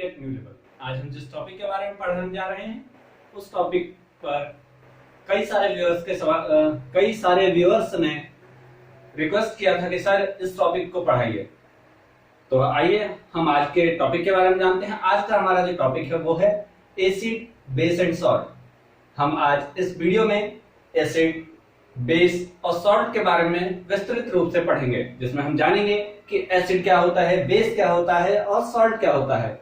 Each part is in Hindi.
Eight new level. आज हम जिस टॉपिक के बारे में पढ़ने जा रहे हैं उस टॉपिक पर कई सारे व्यूअर्स ने रिक्वेस्ट किया था कि सर इस टॉपिक को पढ़ाइए। तो आइए हम आज के टॉपिक के बारे में जानते हैं। आज का हमारा जो टॉपिक है वो है एसिड, बेस एंड सॉल्ट। हम आज इस वीडियो में एसिड, बेस और सॉल्ट के बारे में विस्तृत रूप से पढ़ेंगे, जिसमें हम जानेंगे कि एसिड क्या होता है, बेस क्या होता है और सॉल्ट क्या होता है,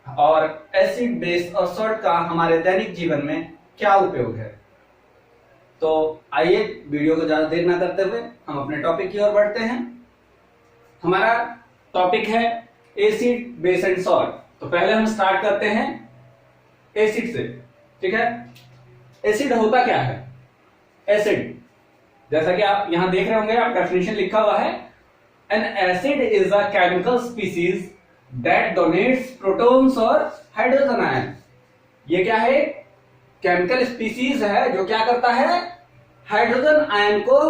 और एसिड, बेस और सॉल्ट का हमारे दैनिक जीवन में क्या उपयोग है। तो आइए वीडियो को ज्यादा देर ना करते हुए हम अपने टॉपिक की ओर बढ़ते हैं। हमारा टॉपिक है एसिड, बेस एंड सॉल्ट। तो पहले हम स्टार्ट करते हैं एसिड से। ठीक है, एसिड होता क्या है? एसिड, जैसा कि आप यहां देख रहे होंगे, आप डेफिनेशन लिखा हुआ है, an acid is a chemical species that donates protons और हाइड्रोजन आयन। ये क्या है? केमिकल स्पीसीज है जो क्या करता है? हाइड्रोजन आयन को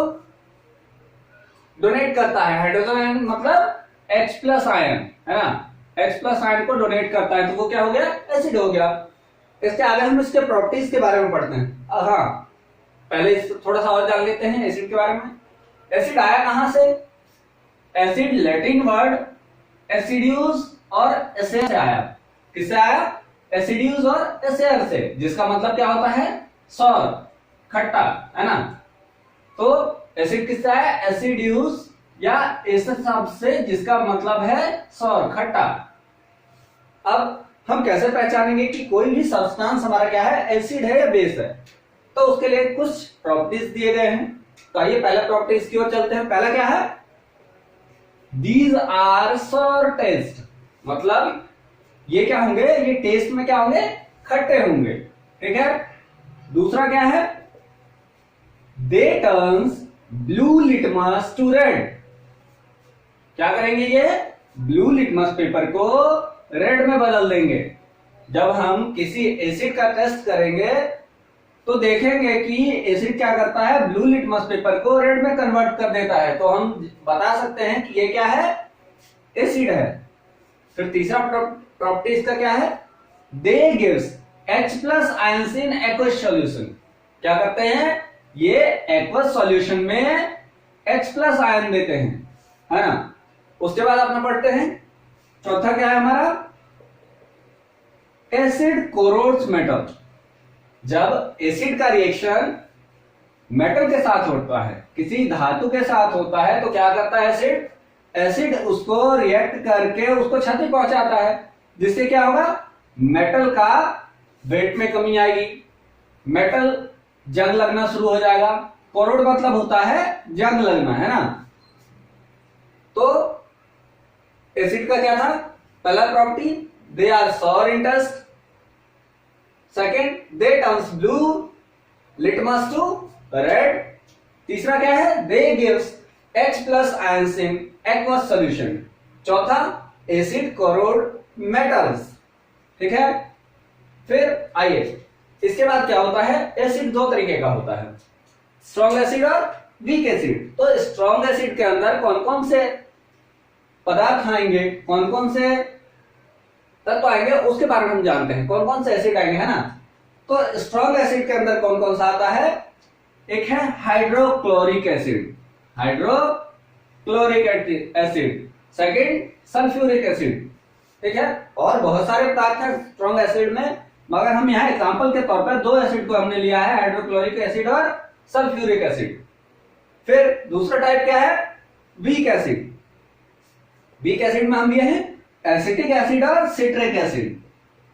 डोनेट करता है। हाइड्रोजन आयन मतलब H+ आयन, है ना? H+ आयन को डोनेट करता है, तो वो क्या हो गया? एसिड हो गया। इसके आगे हम इसके प्रॉपर्टीज के बारे में पढ़ते हैं। हाँ, पहले थोड़ा सा और जान लेते हैं एसिड के बारे में। एसिड आया कहां से? एसिड लैटिन वर्ड एसिडियस और एसेर से आया। किससे आया? एसिडियस और एसेर से, जिसका मतलब क्या होता है? सॉर, खट्टा, है ना? तो एसिड किससे आया? एसिडियस या एसिड शब्द से, जिसका मतलब है सॉर, खट्टा। अब हम कैसे पहचानेंगे कि कोई भी सब्सटेंस हमारा क्या है, एसिड है या बेस है? तो उसके लिए कुछ प्रॉपर्टीज दिए गए हैं। तो आइए पहले प्रॉपर्टीज की ओर चलते हैं। पहला क्या है? दीज आर सॉर टेस्ट, मतलब ये क्या होंगे? ये टेस्ट में क्या होंगे? खट्टे होंगे। ठीक है। दूसरा क्या है? They turns blue litmus to red. क्या करेंगे? ये ब्लू लिटमस पेपर को रेड में बदल देंगे। जब हम किसी एसिड का टेस्ट करेंगे तो देखेंगे कि एसिड क्या करता है? ब्लू लिटमस पेपर को रेड में कन्वर्ट कर देता है। तो हम बता सकते हैं कि ये क्या है? एसिड है। फिर तीसरा प्रॉपर्टी इसका क्या है? They gives H+ ions in aqueous solution. क्या करते हैं? ये एक्वस सॉल्यूशन में H+ आयन देते हैं, है ना? उसके बाद अपना पढ़ते हैं चौथा क्या है हमारा? Acid corrodes metal. जब एसिड का रिएक्शन मेटल के साथ होता है, किसी धातु के साथ होता है, तो क्या करता है एसिड? एसिड उसको रिएक्ट करके उसको क्षति पहुंचाता है, जिससे क्या होगा? मेटल का वेट में कमी आएगी, मेटल जंग लगना शुरू हो जाएगा। कोरोड मतलब होता है जंग लगना, है ना? तो एसिड का क्या था? पहला property, they are sour in taste. Second, they turns blue litmus to red. तीसरा क्या है? They gives H+ ions in aqueous solution. चौथा, एसिड कोरोड मेटल्स। ठीक है। फिर आइए इसके बाद क्या होता है? एसिड दो तरीके का होता है, स्ट्रॉन्ग एसिड और वीक एसिड। तो स्ट्रॉन्ग एसिड के अंदर कौन कौन से पदार्थ आएंगे, कौन कौन से तत्व आएंगे, उसके बारे में हम जानते हैं। कौन कौन से एसिड आएंगे, है ना? तो स्ट्रॉन्ग एसिड के अंदर कौन कौन सा आता है? एक है hydrochloric acid, hydrochloric acid. Second, sulphuric acid. ठीक है। और बहुत सारे पदार्थ हैं स्ट्रॉन्ग एसिड में, मगर हम यहाँ एग्जांपल के तौर पर दो एसिड को हमने लिया है, हाइड्रोक्लोरिक एसिड और सल्फ्यूरिक एसिड। फिर दूसरा टाइप क्या है? Weak acid. वीक एसिड में हम लिए हैं एसिटिक एसिड और सिट्रिक एसिड।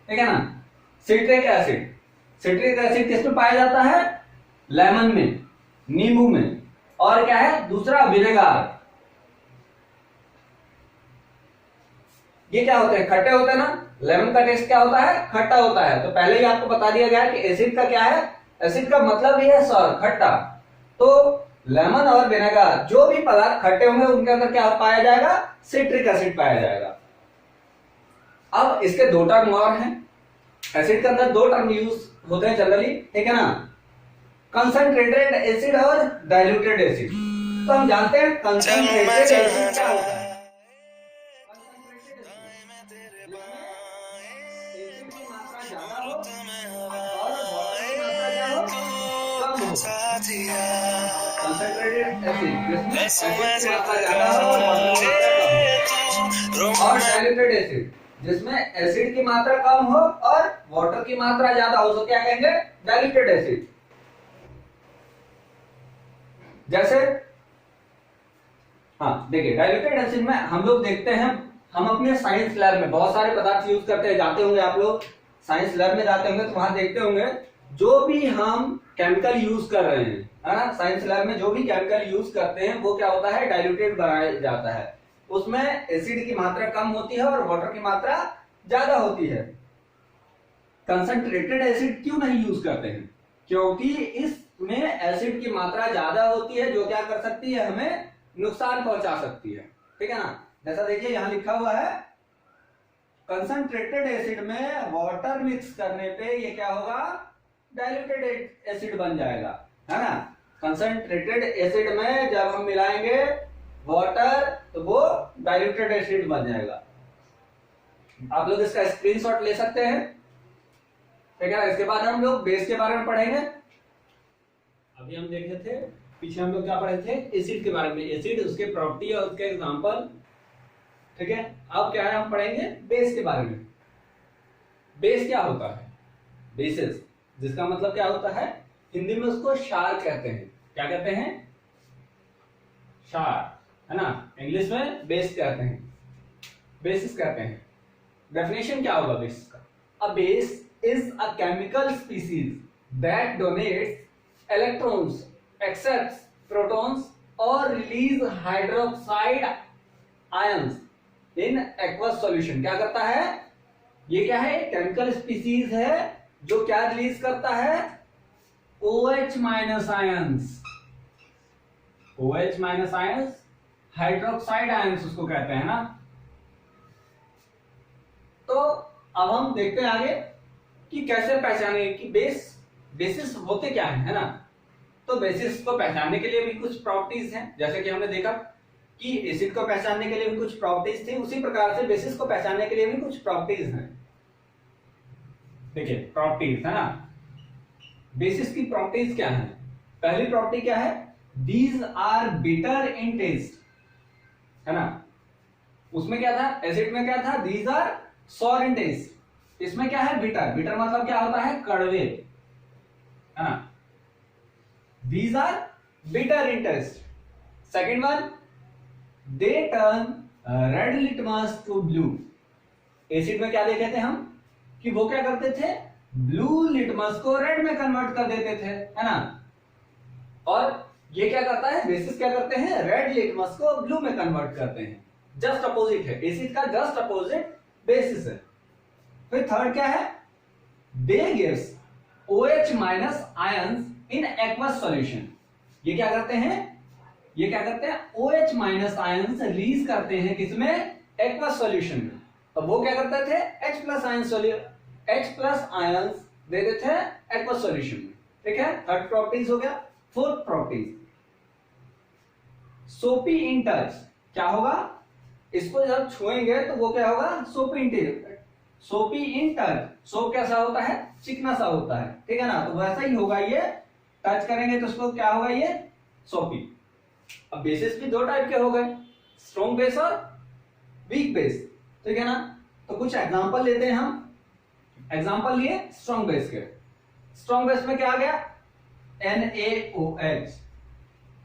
ठीक है ना? सिट्रिक एसिड, सिट्रिक एसिड किस में पाया जाता है? लेमन में, नींबू में। और क्या है? दूसरा विनेगर। ये क्या होते हैं? खट्टे होते हैं ना? लेमन का टेस्ट क्या होता है? खट्टा होता है। तो पहले ही आपको बता दिया गया है कि एसिड का क्या है? एसिड का मतलब ही है सॉर, खट्टा। तो लेमन और विनेगर, जो भी पदार्थ खट्टे होंगे उनके अंदर क्या पाया जाएगा? सिट्रिक एसिड पाया जाएगा। अब इसके दो टर्म और हैं। एसिड के अंदर दो टर्म यूज होते हैं जनरली, ठीक है ना? कंसंट्रेटेड एसिड और डाइल्यूटेड एसिड। तो हम जानते हैं कंसंट्रेटेड एसिड क्या होता है। कंसंट्रेटेड एसिड जिसमें एसिड की मात्रा ज्यादा हो और वाटर की मात्रा कम हो, और डाइल्यूटेड एसिड जिसमें एसिड की मात्रा कम हो और वाटर की मात्रा ज्यादा हो, तो क्या कहेंगे? Diluted acid. जैसे हाँ देखिए, डाइल्यूटेड एसिड में हम लोग देखते हैं, हम अपने साइंस लैब में बहुत सारे पदार्थ यूज करते हैं, जाते होंगे आप लोग साइंस लैब में जाते होंगे तो वहां देखते होंगे जो भी हम केमिकल यूज कर रहे हैं, है ना, साइंस लैब में जो भी केमिकल यूज करते हैं वो क्या होता है? डाइल्यूटेड बनाया जाता है। उसमें एसिड की मात्रा कम होती है और वाटर की मात्रा ज्यादा होती है। कंसंट्रेटेड एसिड क्यों नहीं यूज करते हैं? क्योंकि इसमें एसिड की मात्रा ज्यादा होती है जो क्या कर सकती है? हमें नुकसान पहुंचा सकती है, ठीक है ना। जैसा देखिए यहां लिखा हुआ है, कंसंट्रेटेड एसिड में वाटर मिक्स करने पे ये क्या होगा? डाइल्यूटेड एसिड बन जाएगा, है ना। कंसंट्रेटेड एसिड में जब हम मिलाएंगे वाटर तो वो डाइल्यूटेड एसिड बन जाएगा। आप लोग इसका स्क्रीनशॉट ले सकते हैं, ठीक है ना। इसके बाद हम लोग बेस के बारे में पढ़ेंगे। अभी हम देख रहे थे, पीछे हम लोग क्या पढ़े थे? एसिड के बारे में, एसिड, उसके प्रॉपर्टी और उसके एग्जांपल, ठीक है। अब क्या है, हम पढ़ेंगे बेस के बारे में। बेस क्या होता है? बेसिस, जिसका मतलब क्या होता है? हिंदी में उसको क्षार कहते हैं। क्या कहते हैं? क्षार, है ना। इंग्लिश में बेस कहते हैं, बेसिस कहते हैं। डेफिनेशन क्या होगा बेसिस का? A base is a chemical species that donates electrons, accepts protons or release hydroxide ions in aqueous solution। क्या करता है? ये क्या है? केमिकल स्पीसीज है जो क्या रिलीज करता है? OH minus ions, OH minus ions, hydroxide ions उसको कहते हैं ना। तो अब हम देखते हैं आगे कि कैसे पहचाने कि बेसिस होते क्या है ना। तो बेसिस को पहचानने के लिए भी कुछ प्रॉपर्टीज हैं। जैसे कि हमने देखा कि एसिड को पहचानने के लिए भी कुछ प्रॉपर्टीज थी, उसी प्रकार से बेसिस को पहचानने के लिए भी कुछ प्रॉपर्टीज हैं। देखिए प्रॉपर्टीज, है ना। बेसिस की प्रॉपर्टीज क्या है? पहली प्रॉपर्टी क्या है? These are bitter in taste, है ना। उसमें क्या था? एसिड में क्या था? These are sour in taste. इसमें क्या है? बिटर। बिटर मतलब क्या होता है? कड़वे, है ना। These are bitter in taste. Second one, they turn red litmus to blue. Acid में क्या देखे थे हम कि वो क्या करते थे? ब्लू लिटमस को रेड में कन्वर्ट कर देते थे, है ना। और ये क्या करता है? बेसिस क्या करते हैं? रेड लिटमस को ब्लू में कन्वर्ट करते हैं। जस्ट अपोजिट है, एसिड का जस्ट अपोजिट बेसिस है। फिर थर्ड क्या है? They gives OH minus ions in aqueous solution. ये क्या करते हैं? ये क्या करते हैं? OH माइनस आयंस रिलीज करते हैं किसमें? एक्वस सॉल्यूशन में। अब वो क्या करते थे? H प्लस आयंस आयंस दे देते हैं एक्वस सॉल्यूशन में, ठीक है। थर्ड प्रॉपर्टीज हो गया। फोर्थ प्रॉपर्टीज, सोपी इन टच। क्या होगा? इसको जब छुएंगे तो वो क्या होगा? सोपी इन टच। सोपी इन टच, सोप कैसा होता है? चिकना सा होता है, ठीक है ना। तो वैसा ही होगा ये, टच करेंगे तो उसको क्या होगा? ये सोपी। अब बेसिस भी दो टाइप के हो गए, स्ट्रॉन्ग बेस और वीक बेस, ठीक है ना। तो कुछ एग्जांपल लेते हैं हम। एग्जांपल लिए स्ट्रॉन्ग बेस के। स्ट्रॉन्ग बेस में क्या आ गया? NaOH।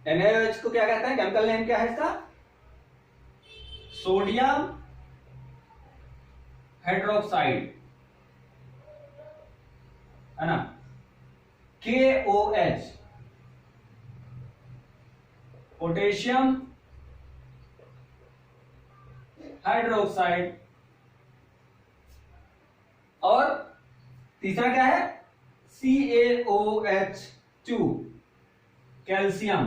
NaOH को क्या कहते हैं? केमिकल नेम क्या है इसका? सोडियम हाइड्रोक्साइड, है ना। KOH potassium hydroxide. और तीसरा क्या है? CaOH2 calcium.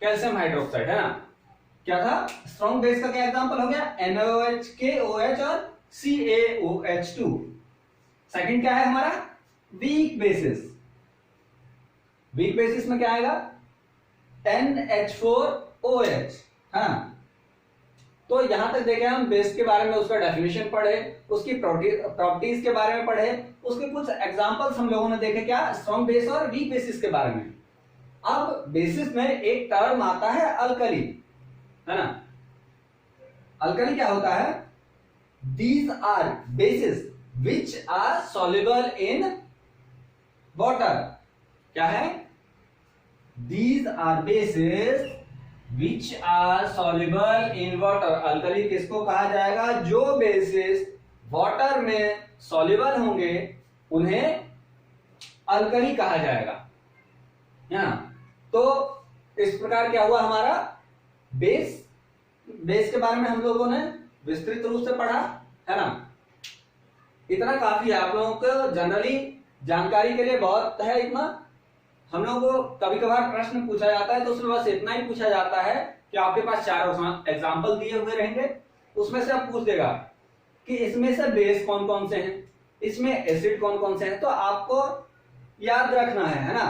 कैल्शियम हाइड्रोक्साइड, है ना। क्या था? स्ट्रॉन्ग बेस का क्या एग्जांपल हो गया? NaOH, KOH और CaOH2। सेकंड क्या है हमारा? Week basis. वीक बेसिस में क्या आएगा? NH4OH, है ना। तो यहां तक देखे हम बेस के बारे में, उसका डेफिनेशन पढ़े, उसकी प्रॉपर्टीज के बारे में पढ़े, उसके कुछ एग्जांपल्स हम लोगों ने देखे, क्या स्ट्रॉन्ग बेस और वीक बेसिस के बारे में। अब बेसिस में एक टर्म आता है अल्कली, है ना। अल्कली क्या होता है? These are bases which are soluble in water. क्या है? These are bases which are soluble in water. Alkali किसको कहा जाएगा? जो बेसिस वाटर में सॉल्युबल होंगे उन्हें अल्कली कहा जाएगा, है ना। तो इस प्रकार क्या हुआ हमारा बेस के बारे में हम लोगों ने विस्तृत रूप से पढ़ा, है ना। इतना काफी है आप लोगों को, जनरली जानकारी के लिए बहुत है इतना। हम लोगों को कभी कभार प्रश्न पूछा जाता है तो उसमें बस इतना ही पूछा जाता है कि आपके पास 4 एग्जाम्पल दिए हुए रहेंगे, उसमें से आप पूछ देगा कि इसमें से बेस कौन कौन से हैं, इसमें एसिड कौन कौन से हैं। तो आपको याद रखना है ना।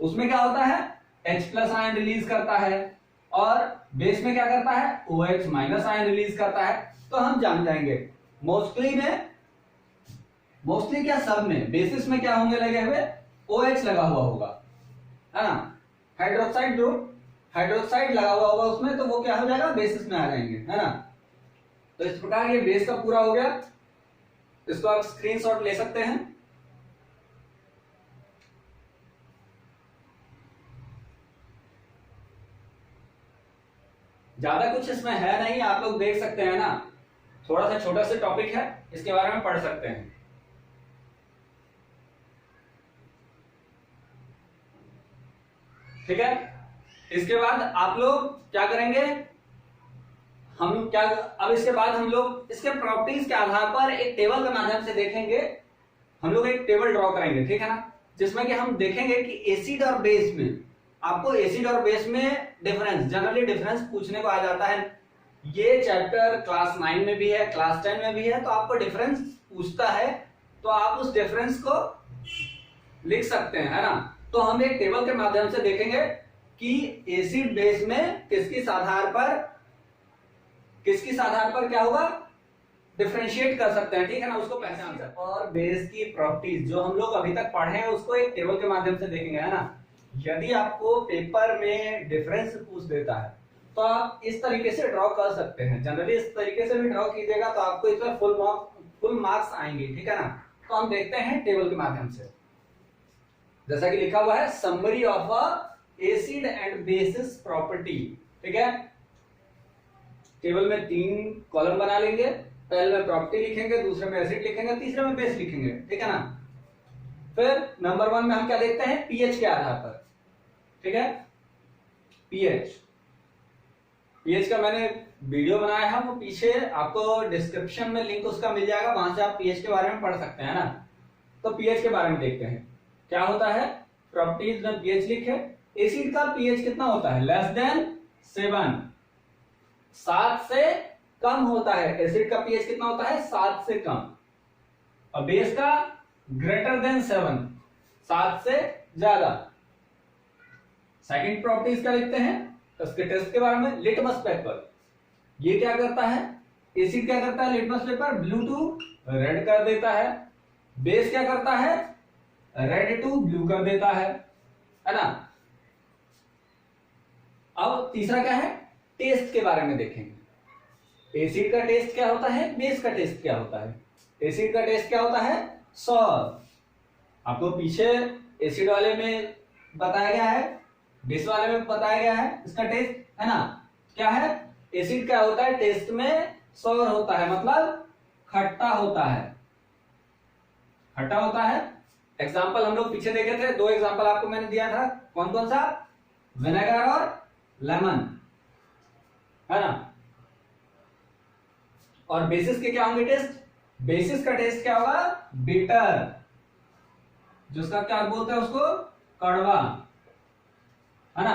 उसमें क्या होता है? H+ आयन रिलीज करता है और बेस में क्या करता है? OH- आयन रिलीज करता है। तो हम जान जाएंगे मोस्टली क्या, सब में बेसिस में क्या होंगे लगे हुए? OH लगा हुआ होगा, है ना। हाइड्रोक्साइड लगा हुआ होगा उसमें, तो वो क्या हो जाएगा? बेसिस में आ जाएंगे, है ना। तो इस प्रकार ये बेस का पूरा हो गया। इसको आप स्क्रीनशॉट ले सकते हैं। ज्यादा कुछ इसमें है नहीं, आप लोग देख सकते हैं ना। थोड़ा सा छोटा सा टॉपिक है, इसके बारे में पढ़ सकते हैं। ठीक है। इसके बाद आप लोग क्या करेंगे? अब इसके बाद हम लोग इसके प्रॉपर्टीज के आधार पर एक टेबल के माध्यम से देखेंगे। हम लोग एक टेबल ड्रॉ करेंगे, ठीक है ना, जिसमें कि हम देखेंगे कि एसिड और बेस में, आपको एसिड और बेस में डिफरेंस, जनरली डिफरेंस पूछने को आ जाता है। ये चैप्टर क्लास 9 में भी है, क्लास 10 में भी है, तो आपको डिफरेंस पूछता है तो आप उस डिफरेंस को लिख सकते हैं, है ना। तो हम एक टेबल के माध्यम से देखेंगे कि एसिड बेस में किस आधार पर क्या होगा, डिफरेंशिएट कर सकते हैं, ठीक है ना, उसको पहचान सकते हैं। और बेस की प्रॉपर्टीज जो हम लोग अभी तक पढ़े हैं उसको एक टेबल के माध्यम से देखेंगे, है ना। यदि आपको पेपर में डिफरेंस पूछ देता है तो आप इस तरीके से ड्रॉ कर सकते हैं। जनरली इस तरीके से भी ड्रॉ कीजिएगा तो आपको इसमें फुल मार्क्स आएंगे, ठीक है ना। तो हम देखते हैं टेबल के माध्यम से। जैसा कि लिखा हुआ है, summary of a acid and bases property, ठीक है। टेबल में 3 कॉलम बना लेंगे। पहले में प्रॉपर्टी लिखेंगे, दूसरे में एसिड लिखेंगे, तीसरे में बेस लिखेंगे, ठीक है ना। फिर नंबर 1 में हम क्या देखते हैं? पीएच के आधार पर, ठीक है। पीएच का मैंने वीडियो बनाया है, वो पीछे आपको डिस्क्रिप्शन में लिंक उसका मिल जाएगा, वहां से आप पीएच के बारे में पढ़ सकते हैं ना। तो पीएच के बारे में देखते हैं क्या होता है। प्रॉपर्टीज में पीएच लिखे। एसिड का पीएच कितना होता है? लेस देन 7, 7 से कम होता है। एसिड का पीएच कितना होता है? 7 से कम। और बेस का ग्रेटर देन 7, 7 से ज्यादा। सेकंड प्रॉपर्टीज क्या लिखते हैं? उसके टेस्ट के बारे में। लिटमस पेपर, ये क्या करता है? एसिड क्या करता है? Litmus paper blue to red कर देता है। बेस क्या करता है? रेड टू ब्लू कर देता है ना। अब तीसरा क्या है? टेस्ट के बारे में देखेंगे। एसिड का टेस्ट क्या होता है? बेस का टेस्ट क्या होता है? एसिड का टेस्ट क्या होता है? सॉर। आपको पीछे एसिड वाले में बताया गया है, बेस वाले में बताया गया है इसका टेस्ट, है ना। क्या है? एसिड क्या होता है? टेस्ट में सॉर होता है, मतलब खट्टा होता है, खट्टा होता है। एग्जाम्पल हम लोग पीछे देखे थे, 2 एग्जाम्पल आपको मैंने दिया था। कौन कौन सा? विनेगर और लेमन, है ना। और बेसिस के क्या होंगे टेस्ट? बेसिस का टेस्ट क्या होगा? बिटर, जिसका क्या बोलते हैं उसको? कड़वा, है ना।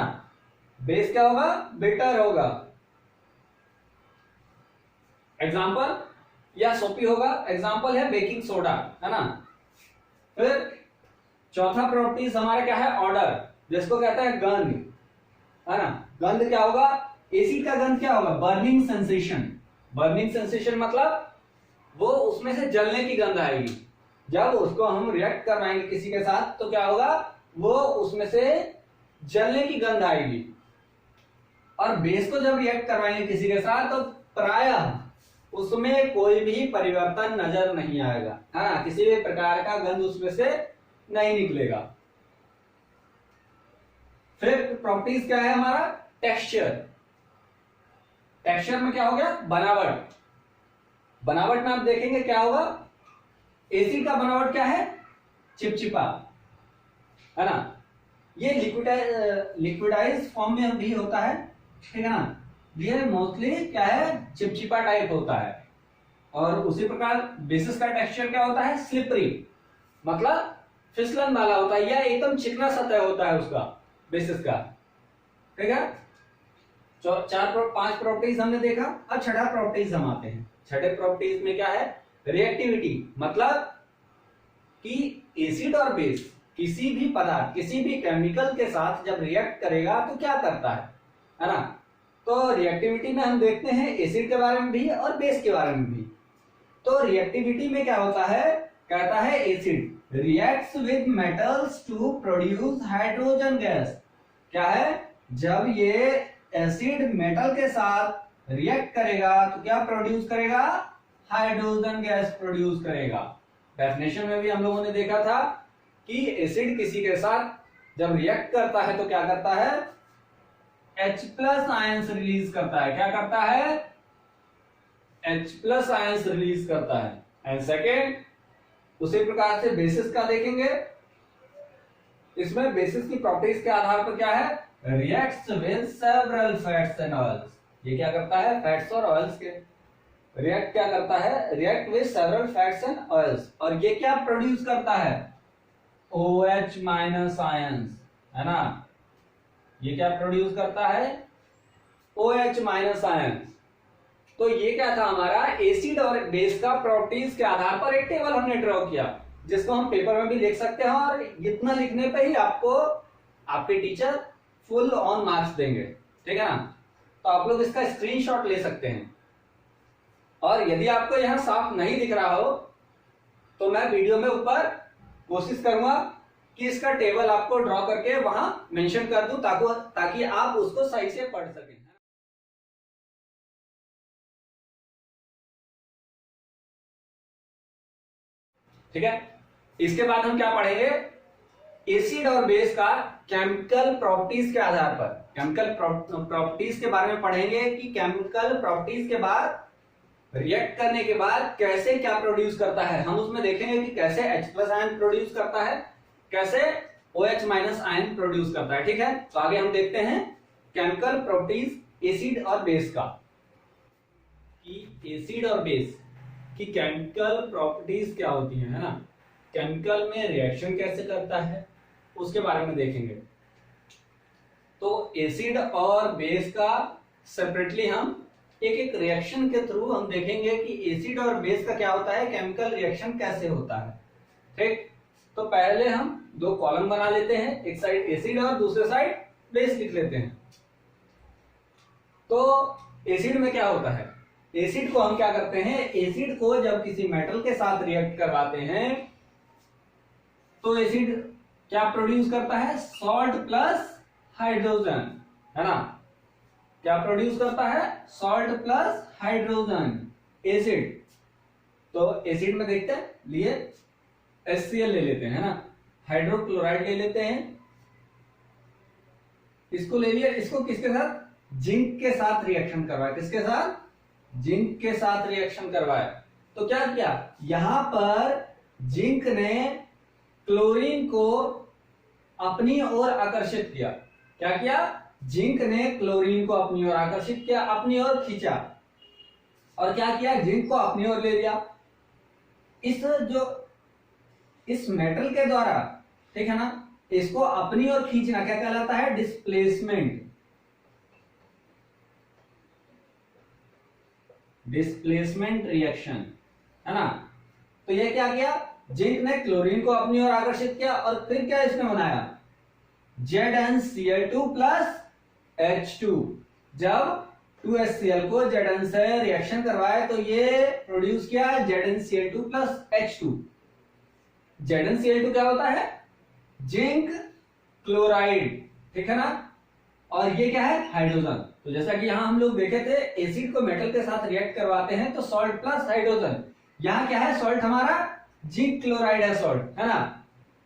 बेस क्या होगा? बिटर होगा। एग्जाम्पल या सोपी होगा। एग्जाम्पल है बेकिंग सोडा, है ना। फिर चौथा प्रॉपर्टीज हमारा क्या है? ऑर्डर, जिसको कहता है गंध, है ना। गंध क्या होगा? एसिड का गंध क्या होगा? Burning sensation. बर्निंग सेंसेशन मतलब वो उसमें से जलने की गंध आएगी। जब उसको हम रिएक्ट करवाएंगे किसी के साथ तो क्या होगा? वो उसमें से जलने की गंध आएगी। और बेस को जब रिएक्ट करवाएंगे किसी के साथ तो प्रायः उसमें कोई भी परिवर्तन नजर नहीं आएगा, है ना, किसी भी प्रकार का गंध उसमें से नहीं निकलेगा। फिर प्रॉपर्टीज क्या है हमारा? टेक्सचर। टेक्सचर में क्या हो गया? बनावट। बनावट में आप देखेंगे क्या होगा? एसिड का बनावट क्या है? चिपचिपा, है ना। ये लिक्विडाइज फॉर्म में भी होता है, ठीक है ना। ये मोस्टली क्या है? चिपचिपा टाइप होता है। और उसी प्रकार बेसिस का टेक्सचर क्या होता है? स्लिपरी, मतलब फिसलन वाला होता है या एकदम चिकना सतह होता है उसका, बेसिस का, ठीक है। 5 प्रॉपर्टीज हमने देखा। अब छठा प्रॉपर्टीज हम आते हैं। छठे प्रॉपर्टीज में क्या है? रिएक्टिविटी, मतलब कि एसिड और बेस किसी भी पदार्थ, किसी भी केमिकल के साथ जब रिएक्ट करेगा तो क्या करता है ना। तो रिएक्टिविटी में हम देखते हैं एसिड के बारे में भी और बेस के बारे में भी। तो रिएक्टिविटी में क्या होता है? कहता है acid reacts with metals to produce hydrogen gas. क्या है? जब ये एसिड मेटल के साथ रिएक्ट करेगा तो क्या प्रोड्यूस करेगा? हाइड्रोजन गैस प्रोड्यूस करेगा। डेफिनेशन में भी हम लोगों ने देखा था कि एसिड किसी के साथ जब रिएक्ट करता है तो क्या करता है? H+ आयंस रिलीज करता है। क्या करता है? H+ आयंस रिलीज करता है। एंड सेकेंड, उसी प्रकार से बेसिस का देखेंगे। इसमें बेसिस की प्रॉपर्टीज के आधार पर क्या है? Reacts with several fats and oils. ये क्या करता है? फैट्स और ऑयल्स के रिएक्ट क्या करता है? React with several fats and oils. और ये क्या प्रोड्यूस करता है? OH- आयंस, है ना। ये क्या प्रोड्यूस करता है? OH- ions. तो ये क्या था हमारा? एसिड और बेस का प्रॉपर्टीज के आधार पर एक टेबल हमने ड्रॉ किया, जिसको हम पेपर में भी लिख सकते हैं। और इतना लिखने पे ही आपको आपके टीचर फुल ऑन मार्क्स देंगे, ठीक है ना। तो आप लोग इसका स्क्रीनशॉट ले सकते हैं। और यदि आपको यहां साफ नहीं दिख रहा हो तो मैं वीडियो में ऊपर कोशिश करूंगा कि इसका टेबल आपको ड्रॉ करके वहां मेंशन कर दूं ताकि आप उसको सही से पढ़ सकें। ठीक है। इसके बाद हम क्या पढ़ेंगे? एसिड और बेस का केमिकल प्रॉपर्टीज के आधार पर, केमिकल प्रॉपर्टीज के बारे में पढ़ेंगे कि केमिकल प्रॉपर्टीज के बाद रिएक्ट करने के बाद कैसे क्या प्रोड्यूस करता है। हम उसमें देखेंगे कि कैसे H+ आयन प्रोड्यूस करता है, कैसे OH- आयन प्रोड्यूस करता है, ठीक है। तो आगे हम देखते हैं केमिकल प्रॉपर्टीज एसिड और बेस का, कि एसिड और बेस की केमिकल प्रॉपर्टीज क्या होती है ना। केमिकल में रिएक्शन कैसे करता है उसके बारे में देखेंगे। तो एसिड और बेस का सेपरेटली हम एक एक रिएक्शन के थ्रू हम देखेंगे कि एसिड और बेस का क्या होता है, केमिकल रिएक्शन कैसे होता है, ठीक। तो पहले हम 2 कॉलम बना लेते हैं, एक साइड एसिड और दूसरे साइड बेस लिख लेते हैं। तो एसिड में क्या होता है? एसिड को हम क्या करते हैं? एसिड को जब किसी मेटल के साथ रिएक्ट करवाते हैं तो एसिड क्या प्रोड्यूस करता है? सॉल्ट प्लस हाइड्रोजन, है ना। क्या प्रोड्यूस करता है? Salt plus hydrogen, acid. तो एसिड में देखते हैं, लिए HCl ले लेते हैं, है ना। हाइड्रोक्लोराइड ले लेते हैं, इसको ले लिया। इसको किसके साथ? जिंक के साथ रिएक्शन करवाया। किसके साथ? जिंक के साथ रिएक्शन करवाया। तो क्या किया? यहां पर जिंक ने क्लोरीन को अपनी ओर आकर्षित किया। क्या किया? जिंक ने क्लोरीन को अपनी ओर आकर्षित किया, अपनी ओर खींचा। और क्या किया? जिंक को अपनी ओर ले लिया। इस मेटल के द्वारा, ठीक है ना, इसको अपनी ओर खींचना क्या कहलाता है? डिस्प्लेसमेंट। डिस्प्लेसमेंट रिएक्शन, है ना। तो ये क्या किया? जिंक ने क्लोरीन को अपनी ओर आकर्षित किया और फिर क्या इसने बनाया? ZnCl2 प्लस H2, जब 2HCl को Zn से रिएक्शन करवाए तो ये प्रोड्यूस किया ZnCl2 प्लस H2। ZnCl2 क्या होता है? जिंक क्लोराइड, ठीक है ना। और ये क्या है? हाइड्रोजन। तो जैसा कि यहां हम लोग देखे थे, एसिड को मेटल के साथ रिएक्ट करवाते हैं तो सॉल्ट प्लस हाइड्रोजन। यहां क्या है? सॉल्ट हमारा जिंक क्लोराइड है, सॉल्ट, है ना।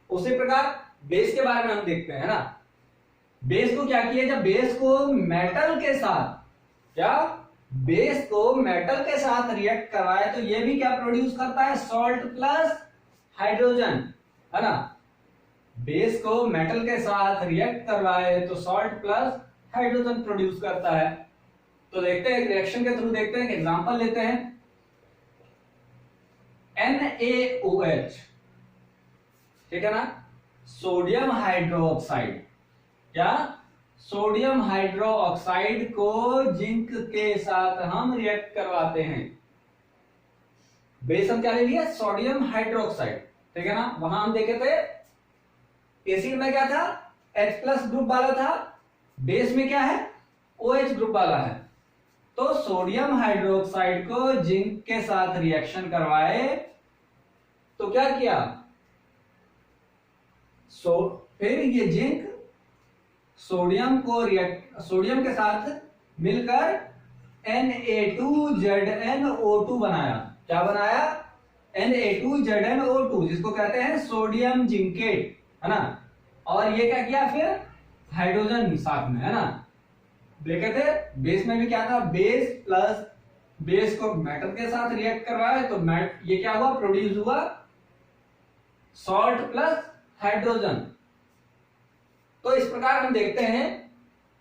उसी प्रकार बेस के बारे में हम देखते हैं, है ना। बेस को क्या किया? जब बेस को मेटल के साथ, क्या बेस को मेटल के साथ रिएक्ट करवाए तो ये भी क्या प्रोड्यूस करता है? सॉल्ट प्लस हाइड्रोजन, है ना। बेस को मेटल के साथ रिएक्ट करवाए तो सॉल्ट प्लस हाइड्रोजन प्रोड्यूस करता है। तो देखते हैं रिएक्शन के थ्रू, देखते हैं एग्जांपल लेते हैं। NaOH, ठीक है ना, सोडियम हाइड्रोक्साइड। क्या? सोडियम हाइड्रोक्साइड को जिंक के साथ हम रिएक्ट करवाते हैं। बेस हम क्या ले लिया? सोडियम हाइड्रोक्साइड, ठीक है ना। वहां हम देखे थे एसिड में क्या था? H प्लस ग्रुप वाला था, बेस में क्या है? OH ग्रुप वाला है। तो सोडियम हाइड्रोक्साइड को जिंक के साथ रिएक्शन करवाए तो क्या किया? फिर ये जिंक सोडियम के साथ मिलकर Na2ZnO2 बनाया। क्या बनाया? Na2ZnO2, जिसको कहते हैं सोडियम जिंकेट, है ना। और ये क्या किया? फिर हाइड्रोजन साथ में, है ना। देखे थे बेस में भी क्या था? बेस को मेटल के साथ रिएक्ट करवाया तो ये क्या हुआ? प्रोड्यूस हुआ सॉल्ट प्लस हाइड्रोजन। तो इस प्रकार हम देखते हैं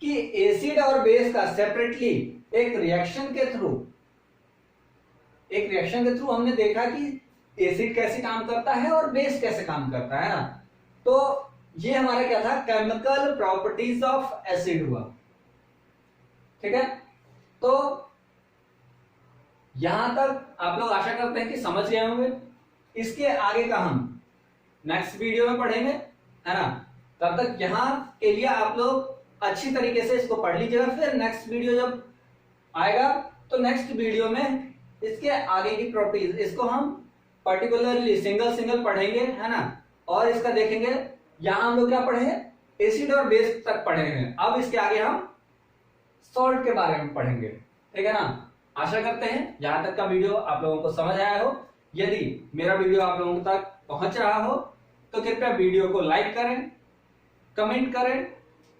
कि एसिड और बेस का सेपरेटली एक रिएक्शन के थ्रू हमने देखा कि एसिड कैसे काम करता है और बेस कैसे काम करता है ना। तो ये हमारा क्या था? केमिकल प्रॉपर्टीज ऑफ एसिड हुआ, ठीक है। तो यहां तक आप लोग आशा करते हैं कि समझ गए होंगे। इसके आगे का हम नेक्स्ट वीडियो में पढ़ेंगे, है ना। तब तक यहां के लिए आप लोग अच्छी तरीके से इसको पढ़ लीजिएगा। फिर नेक्स्ट वीडियो जब आएगा तो नेक्स्ट वीडियो में इसके आगे की प्रॉपर्टीज, इसको हम पर्टिकुलरली सिंगल पढ़ेंगे, है ना। और इसका देखेंगे, यहां हम लोग क्या पढ़े हैं? एसिड और बेस तक पढ़े हैं। अब इसके आगे हम सॉल्ट के बारे में पढ़ेंगे, ठीक है ना। आशा करते हैं यहां तक का वीडियो आप लोगों को समझ आया हो। यदि मेरा वीडियो आप लोगों तक पहुंच रहा हो तो कृपया वीडियो को लाइक करें, कमेंट करें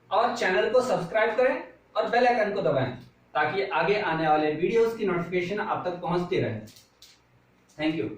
और चैनल को सब्सक्राइब करें और बेल आइकन को दबाएं ताकि आगे आने वाले वीडियोस की नोटिफिकेशन आप तक पहुंचती रहे। Thank you.